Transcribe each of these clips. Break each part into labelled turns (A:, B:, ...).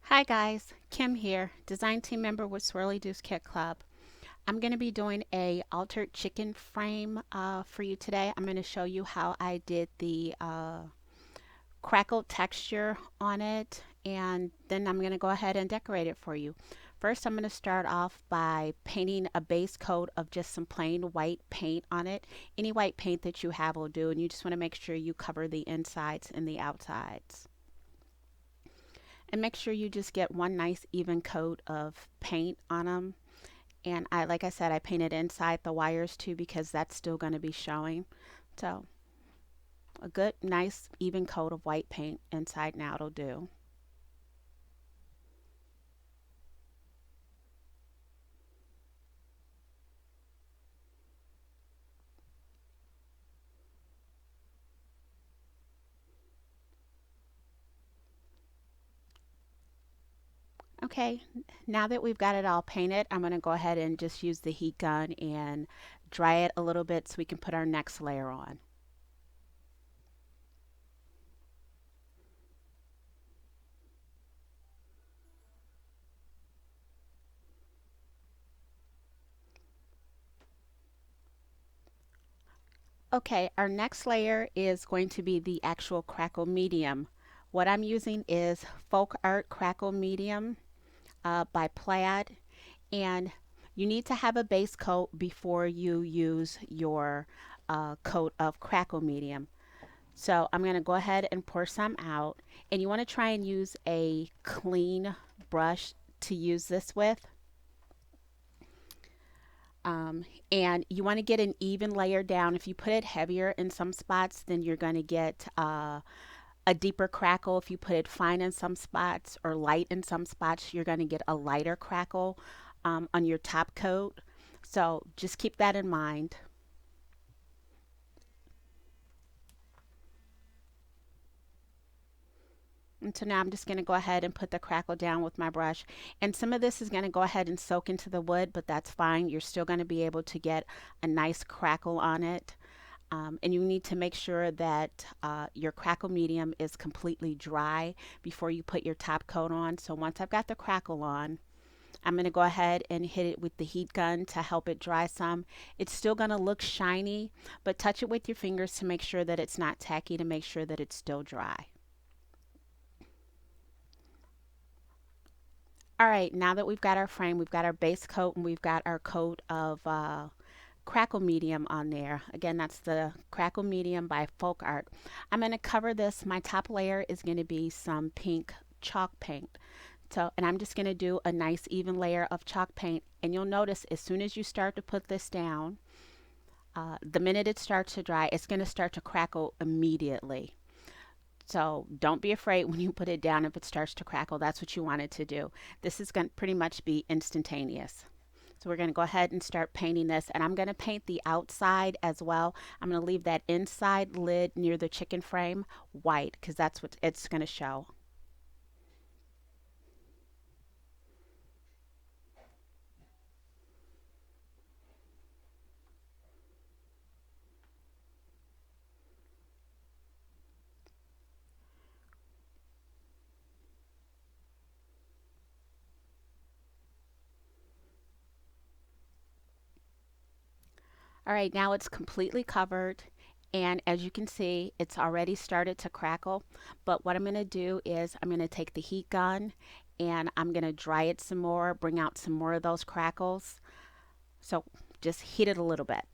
A: Hi guys, Kim here, design team member with Swirlydoos Kit Club. I'm going to be doing a altered chicken frame for you today. I'm going to show you how I did the crackled texture on it, and then I'm going to go ahead and decorate it for you. First, I'm going to start off by painting a base coat of just some plain white paint on it. Any white paint that you have will do, and you just want to make sure you cover the insides and the outsides. And make sure you just get one nice even coat of paint on them. And like I said, I painted inside the wires too because that's still going to be showing. So a good nice even coat of white paint inside now will do. Okay, now that we've got it all painted, I'm going to go ahead and just use the heat gun and dry it a little bit so we can put our next layer on. Okay, our next layer is going to be the actual crackle medium. What I'm using is Folk Art Crackle Medium by Plaid, and you need to have a base coat before you use your coat of crackle medium. So I'm going to go ahead and pour some out, and you want to try and use a clean brush to use this with. And you want to get an even layer down. If you put it heavier in some spots, then you're going to get a deeper crackle. If you put it fine in some spots or light in some spots, you're going to get a lighter crackle on your top coat. So just keep that in mind. And so now I'm just going to go ahead and put the crackle down with my brush. And some of this is going to go ahead and soak into the wood, but that's fine. You're still going to be able to get a nice crackle on it. And you need to make sure that your crackle medium is completely dry before you put your top coat on. So once I've got the crackle on, I'm going to go ahead and hit it with the heat gun to help it dry some. It's still going to look shiny, but touch it with your fingers to make sure that it's not tacky, to make sure that it's still dry. All right, now that we've got our frame, we've got our base coat, and we've got our coat of crackle medium on there. Again, that's the crackle medium by Folk Art. I'm going to cover this. My top layer is going to be some pink chalk paint. So, and I'm just going to do a nice even layer of chalk paint. And you'll notice as soon as you start to put this down, the minute it starts to dry, it's going to start to crackle immediately. So don't be afraid when you put it down if it starts to crackle. That's what you want it to do. This is going to pretty much be instantaneous. So we're going to go ahead and start painting this, and I'm going to paint the outside as well. I'm going to leave that inside lid near the chicken frame white because that's what it's going to show. All right, now it's completely covered. And as you can see, it's already started to crackle. But what I'm going to do is I'm going to take the heat gun and I'm going to dry it some more, bring out some more of those crackles. So just heat it a little bit.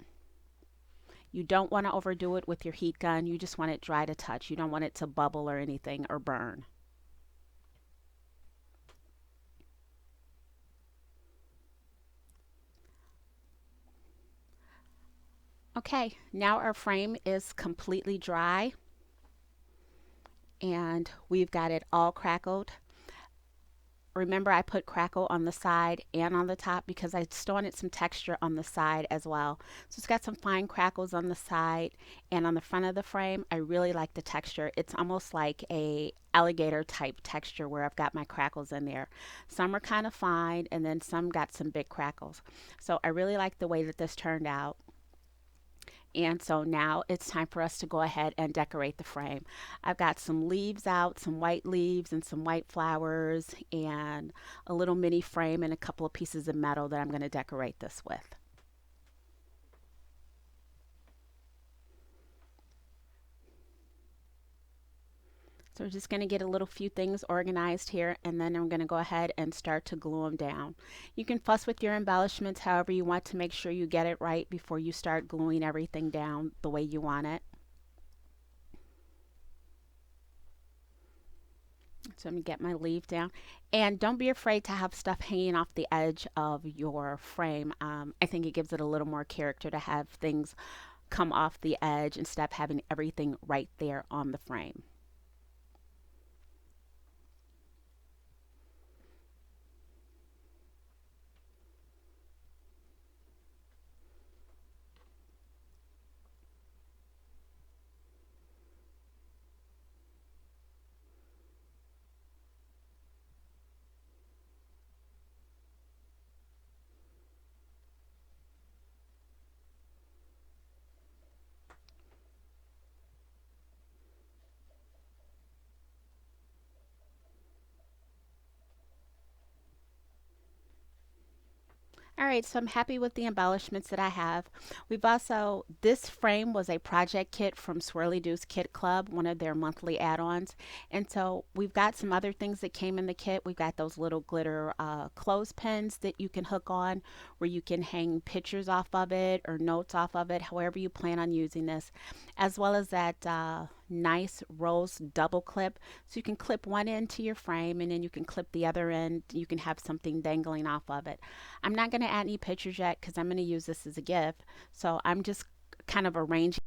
A: You don't want to overdo it with your heat gun. You just want it dry to touch. You don't want it to bubble or anything or burn. Okay, now our frame is completely dry and we've got it all crackled. Remember, I put crackle on the side and on the top because I still wanted some texture on the side as well. So it's got some fine crackles on the side and on the front of the frame. I really like the texture. It's almost like a alligator type texture where I've got my crackles in there. Some are kind of fine and then some got some big crackles. So I really like the way that this turned out. And so now it's time for us to go ahead and decorate the frame. I've got some leaves out, some white leaves and some white flowers, and a little mini frame and a couple of pieces of metal that I'm going to decorate this with. So we're just going to get a little few things organized here, and then I'm going to go ahead and start to glue them down. You can fuss with your embellishments however you want to make sure you get it right before you start gluing everything down the way you want it. So I'm going to get my leaf down. And don't be afraid to have stuff hanging off the edge of your frame. I think it gives it a little more character to have things come off the edge instead of having everything right there on the frame. All right, so I'm happy with the embellishments that I have. We've also, this frame was a project kit from Swirlydoos Kit Club, one of their monthly add-ons. And so we've got some other things that came in the kit. We've got those little glitter clothespins that you can hook on where you can hang pictures off of it or notes off of it, however you plan on using this, as well as that nice rose double clip, so you can clip one end to your frame and then you can clip the other end. You can have something dangling off of it. I'm not going to add any pictures yet because I'm going to use this as a gift, so I'm just kind of arranging